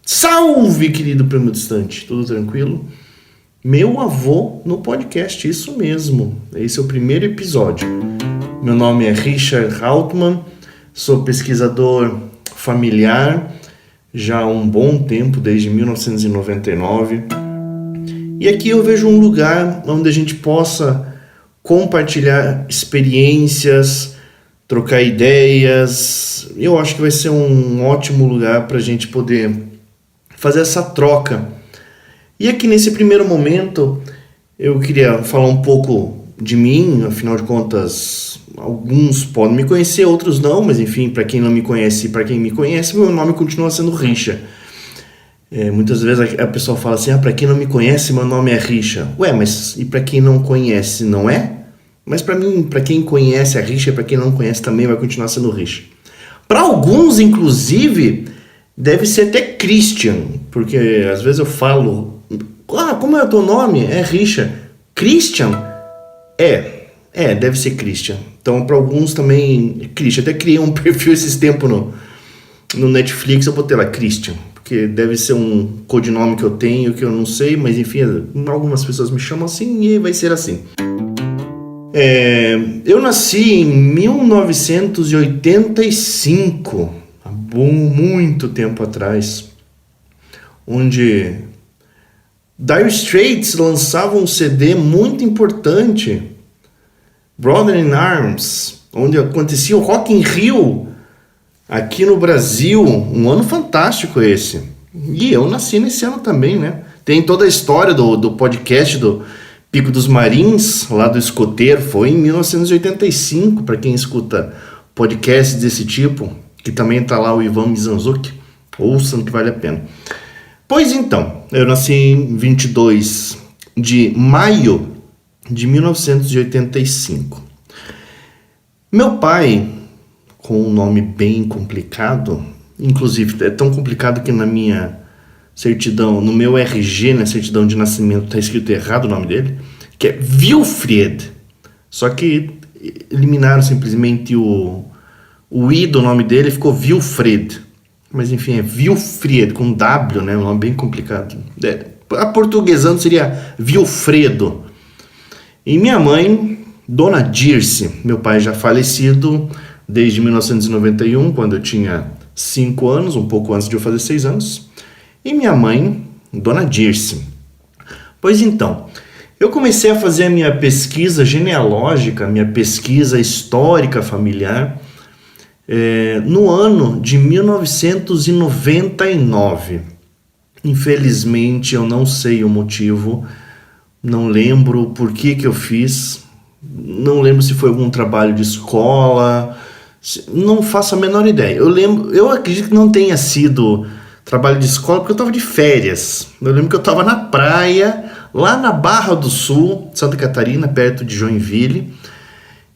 Salve, querido primo distante, tudo tranquilo? Meu avô no podcast, isso mesmo, esse é o primeiro episódio. Meu nome é Richard Hauptmann, sou pesquisador familiar já há um bom tempo, desde 1999. E aqui eu vejo um lugar onde a gente possa compartilhar experiências, trocar ideias. Eu acho que vai ser um ótimo lugar para a gente poder fazer essa troca. E aqui nesse primeiro momento eu queria falar um pouco de mim, afinal de contas alguns podem me conhecer, outros não, mas enfim, para quem não me conhece e para quem me conhece, meu nome continua sendo Richa. Muitas vezes a pessoa fala assim, para quem não me conhece meu nome é Richa. Ué, mas e para quem não conhece não é? Mas para mim, para quem conhece a Richa, para quem não conhece também vai continuar sendo Richa. Para alguns, inclusive, deve ser até Christian, porque às vezes eu falo, como é o teu nome? É Richa. Christian? Deve ser Christian. Então, para alguns também, Christian. Até criei um perfil esses tempos no Netflix, eu botei lá Christian, porque deve ser um codinome que eu tenho, que eu não sei, mas enfim, algumas pessoas me chamam assim e vai ser assim. Eu nasci em 1985, há muito tempo atrás, onde Dire Straits lançava um CD muito importante, Brother in Arms, onde acontecia o Rock in Rio, aqui no Brasil, um ano fantástico esse. E eu nasci nesse ano também, né? Tem toda a história do podcast do Pico dos Marins, lá do Escoteiro, foi em 1985, para quem escuta podcasts desse tipo, que também tá lá o Ivan Mizanzuki, ouçam que vale a pena. Pois então, eu nasci em 22 de maio de 1985. Meu pai, com um nome bem complicado, inclusive é tão complicado que na minha certidão, no meu RG, na certidão de nascimento, está escrito errado o nome dele, que é Wilfried. Só que eliminaram simplesmente o I do nome dele, ficou Wilfred. Mas enfim, é Wilfried, com W, né? Um nome bem complicado. Aportuguesando seria Wilfredo. E minha mãe, Dona Dirce, meu pai já falecido desde 1991, quando eu tinha 5 anos, um pouco antes de eu fazer 6 anos. E minha mãe, Dona Dirce. Pois então, eu comecei a fazer a minha pesquisa genealógica, minha pesquisa histórica familiar, no ano de 1999. Infelizmente, eu não sei o motivo, não lembro por que eu fiz, não lembro se foi algum trabalho de escola, não faço a menor ideia. Eu acredito que não tenha sido trabalho de escola, porque eu estava de férias. Eu lembro que eu estava na praia, lá na Barra do Sul, Santa Catarina, perto de Joinville.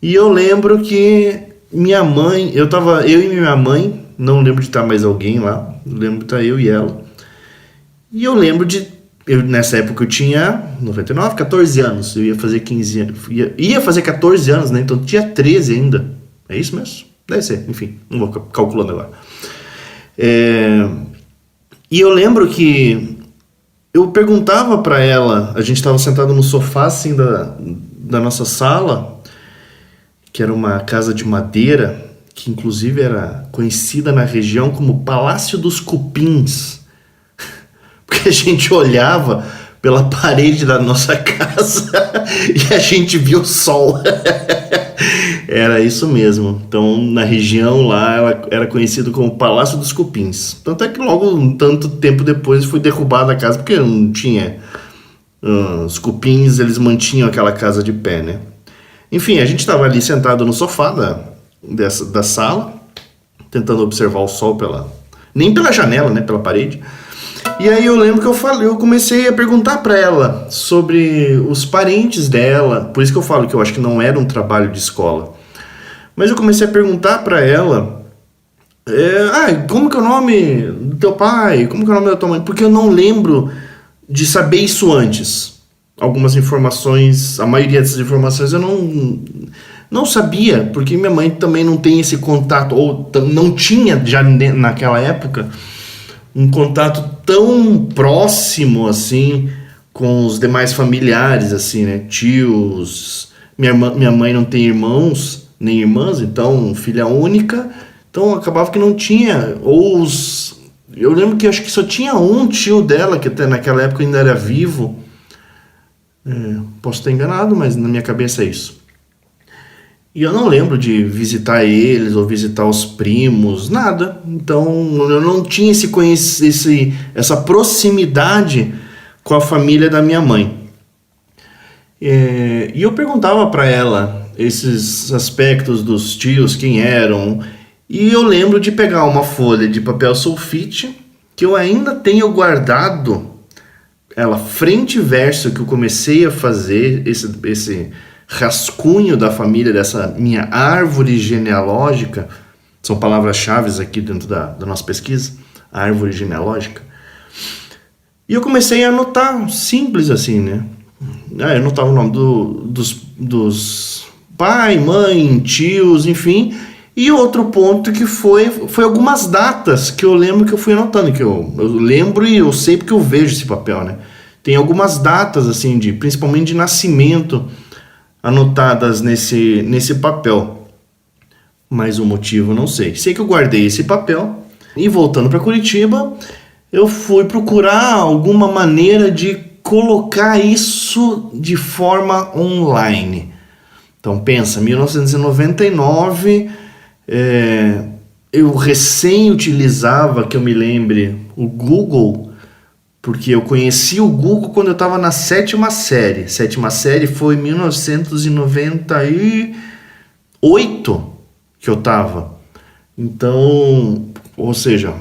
E eu lembro que minha mãe, eu e minha mãe, não lembro de estar mais alguém lá, lembro de estar eu e ela. E eu lembro nessa época eu tinha 99, 14 anos, eu ia fazer 15 anos, ia fazer 14 anos, né? Então tinha 13 ainda. É isso mesmo? Deve ser, enfim, não vou calculando agora. E eu lembro que eu perguntava para ela, a gente estava sentado no sofá assim da nossa sala, que era uma casa de madeira, que inclusive era conhecida na região como Palácio dos Cupins, porque a gente olhava pela parede da nossa casa e a gente via o sol. Era isso mesmo. Então, na região lá, ela era conhecido como Palácio dos Cupins. Tanto é que logo, um tanto tempo depois, foi derrubada a casa, porque não tinha... os cupins, eles mantinham aquela casa de pé, né? Enfim, a gente estava ali sentado no sofá da sala, tentando observar o sol nem pela janela, né? Pela parede. E aí eu lembro que eu comecei a perguntar para ela sobre os parentes dela. Por isso que eu falo que eu acho que não era um trabalho de escola. Mas eu comecei a perguntar para ela, como que é o nome do teu pai? Como que é o nome da tua mãe? Porque eu não lembro de saber isso antes. Algumas informações, a maioria dessas informações eu não sabia, porque minha mãe também não tem esse contato, ou não tinha já naquela época um contato tão próximo assim com os demais familiares, assim, né? Tios. Minha mãe não tem irmãos nem irmãs, então filha única. Então acabava que não tinha. Eu lembro que acho que só tinha um tio dela, que até naquela época ainda era vivo. Posso estar enganado, mas na minha cabeça é isso. E eu não lembro de visitar eles ou visitar os primos, nada. Então eu não tinha essa proximidade com a família da minha mãe. E eu perguntava para ela esses aspectos dos tios, quem eram. E eu lembro de pegar uma folha de papel sulfite, que eu ainda tenho guardado ela frente e verso, que eu comecei a fazer esse rascunho da família, dessa minha árvore genealógica. São palavras-chave aqui dentro da nossa pesquisa, a árvore genealógica. E eu comecei a anotar, simples assim, né? Eu anotava o nome dos pai, mãe, tios, enfim. E outro ponto que foi algumas datas que eu lembro que eu fui anotando, que eu lembro e eu sei porque eu vejo esse papel, né? Tem algumas datas, assim, principalmente de nascimento, anotadas nesse papel. Mas o motivo eu não sei. Sei que eu guardei esse papel e, voltando para Curitiba, eu fui procurar alguma maneira de colocar isso de forma online. Então pensa, 1999, eu recém utilizava, que eu me lembre, o Google, porque eu conheci o Google quando eu estava na 7ª série. 7ª série foi em 1998 que eu estava. Então, ou seja,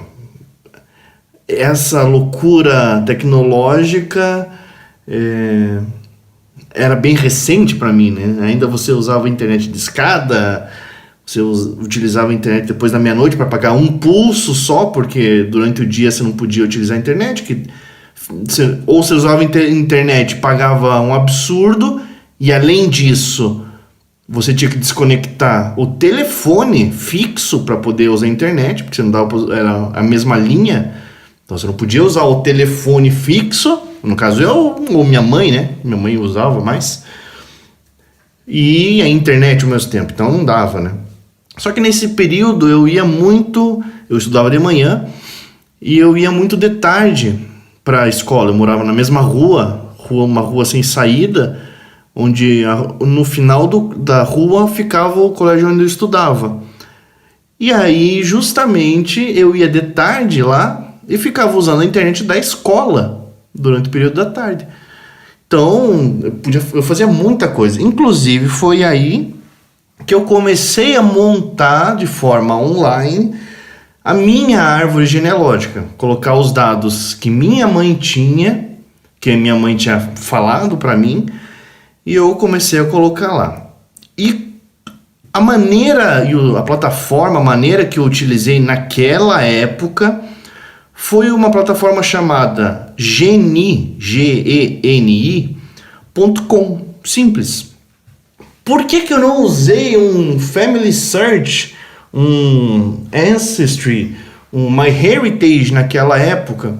essa loucura tecnológica era bem recente para mim, né? Ainda você usava a internet de escada, você utilizava a internet depois da meia-noite para pagar um pulso só, porque durante o dia você não podia utilizar a internet, ou você usava a internet, pagava um absurdo, e além disso, você tinha que desconectar o telefone fixo para poder usar a internet, porque você não dava, era a mesma linha, então você não podia usar o telefone fixo, no caso eu ou minha mãe, né? Minha mãe usava mais, e a internet ao mesmo tempo, então não dava, né? Só que nesse período eu estudava de manhã e eu ia muito de tarde para a escola. Eu morava na mesma rua, uma rua sem saída, onde no final da rua ficava o colégio onde eu estudava. E aí justamente eu ia de tarde lá e ficava usando a internet da escola durante o período da tarde. Então eu fazia muita coisa. Inclusive foi aí que eu comecei a montar de forma online a minha árvore genealógica, colocar os dados que minha mãe tinha, que minha mãe tinha falado para mim, e eu comecei a colocar lá. E a maneira a plataforma, a maneira que eu utilizei naquela época foi uma plataforma chamada geni.com, simples. Por que eu não usei um Family Search, um Ancestry, um MyHeritage naquela época?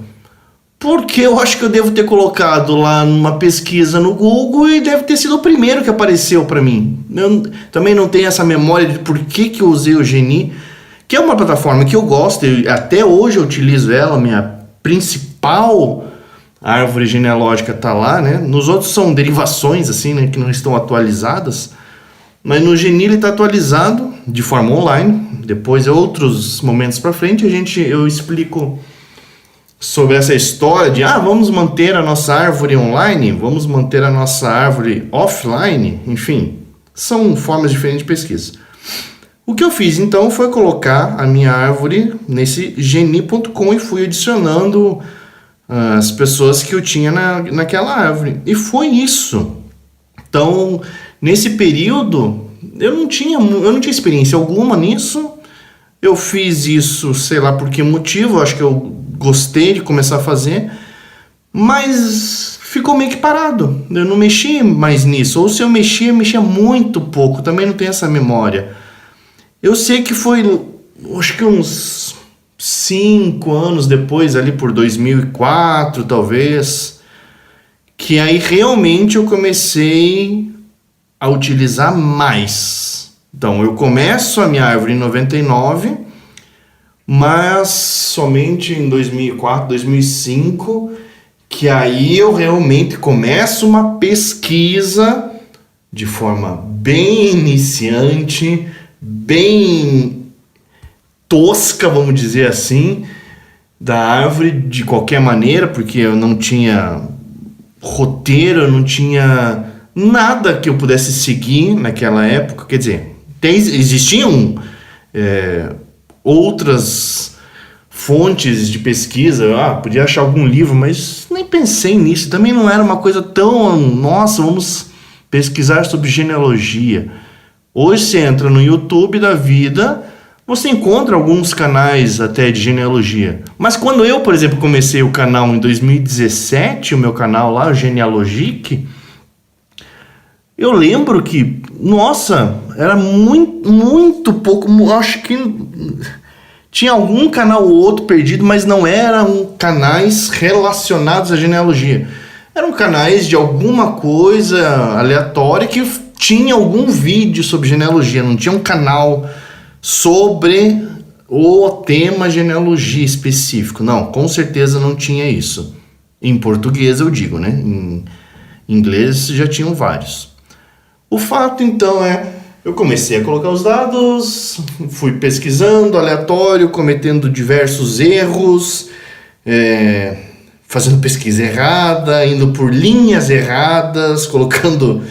Porque eu acho que eu devo ter colocado lá numa pesquisa no Google e deve ter sido o primeiro que apareceu para mim. Eu também não tenho essa memória de por que eu usei o Geni, que é uma plataforma que eu gosto, e até hoje eu utilizo ela, minha principal árvore genealógica tá lá, né? Nos outros são derivações, assim, né, que não estão atualizadas. Mas no Geni ele está atualizado de forma online. Depois, em outros momentos para frente, eu explico sobre essa história de vamos manter a nossa árvore online, vamos manter a nossa árvore offline, enfim, são formas diferentes de pesquisa. O que eu fiz então foi colocar a minha árvore nesse geni.com e fui adicionando as pessoas que eu tinha naquela árvore. E foi isso. Então, nesse período, eu não tinha experiência alguma nisso. Eu fiz isso, sei lá por que motivo, acho que eu gostei de começar a fazer, mas ficou meio que parado. Eu não mexi mais nisso, ou se eu mexia muito pouco, também não tenho essa memória. Eu sei que foi, acho que uns 5 anos depois, ali por 2004 talvez, que aí realmente eu comecei a utilizar mais. Então eu começo a minha árvore em 99, mas somente em 2004, 2005, que aí eu realmente começo uma pesquisa de forma bem iniciante, bem tosca, vamos dizer assim, da árvore de qualquer maneira, porque eu não tinha roteiro, eu não tinha nada que eu pudesse seguir naquela época. Quer dizer, existiam outras fontes de pesquisa, podia achar algum livro, mas nem pensei nisso. Também não era uma coisa tão, nossa, vamos pesquisar sobre genealogia. Hoje você entra no YouTube da vida, você encontra alguns canais até de genealogia. Mas quando eu, por exemplo, comecei o canal em 2017, o meu canal lá, o Genealogic, eu lembro que, nossa, era muito pouco, acho que tinha algum canal ou outro perdido, mas não eram canais relacionados à genealogia. Eram canais de alguma coisa aleatória que tinha algum vídeo sobre genealogia, não tinha um canal sobre o tema genealogia específico. Não, com certeza não tinha isso. Em português eu digo, né? Em inglês já tinham vários. O fato então eu comecei a colocar os dados, fui pesquisando, aleatório, cometendo diversos erros, fazendo pesquisa errada, indo por linhas erradas, colocando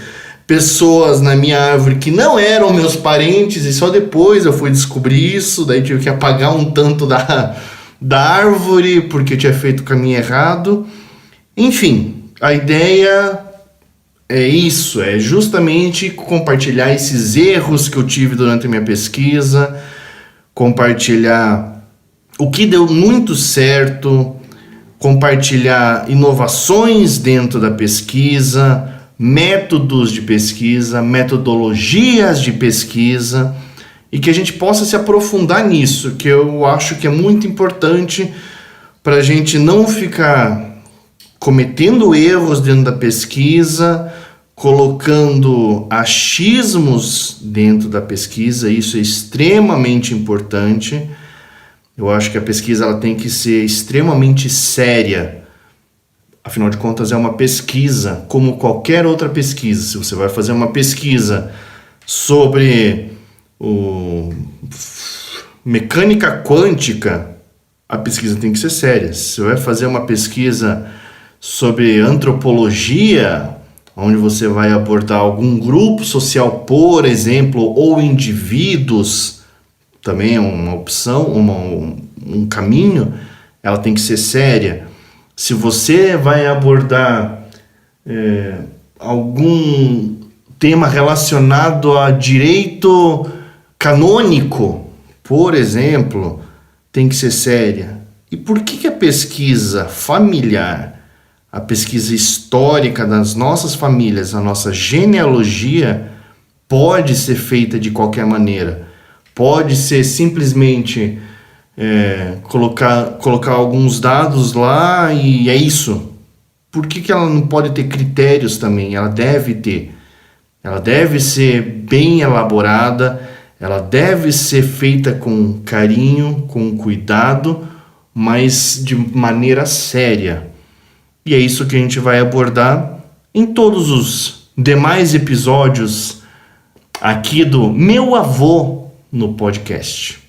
pessoas na minha árvore que não eram meus parentes, e só depois eu fui descobrir isso. Daí tive que apagar um tanto da árvore porque eu tinha feito o caminho errado. Enfim, a ideia é isso, é justamente compartilhar esses erros que eu tive durante a minha pesquisa, compartilhar o que deu muito certo, compartilhar inovações dentro da pesquisa, métodos de pesquisa, metodologias de pesquisa, e que a gente possa se aprofundar nisso, que eu acho que é muito importante para a gente não ficar cometendo erros dentro da pesquisa, colocando achismos dentro da pesquisa. Isso é extremamente importante. Eu acho que a pesquisa ela tem que ser extremamente séria. Afinal de contas, é uma pesquisa, como qualquer outra pesquisa. Se você vai fazer uma pesquisa sobre mecânica quântica, a pesquisa tem que ser séria. Se você vai fazer uma pesquisa sobre antropologia, onde você vai abordar algum grupo social, por exemplo, ou indivíduos, também é uma opção, um caminho, ela tem que ser séria. Se você vai abordar algum tema relacionado a direito canônico, por exemplo, tem que ser séria. E por que a pesquisa familiar, a pesquisa histórica das nossas famílias, a nossa genealogia, pode ser feita de qualquer maneira? Pode ser simplesmente colocar alguns dados lá e é isso. Por que ela não pode ter critérios também? Ela deve ter. Ela deve ser bem elaborada, ela deve ser feita com carinho, com cuidado, mas de maneira séria. E é isso que a gente vai abordar em todos os demais episódios aqui do Meu Avô no podcast.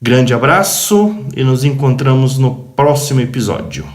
Grande abraço e nos encontramos no próximo episódio.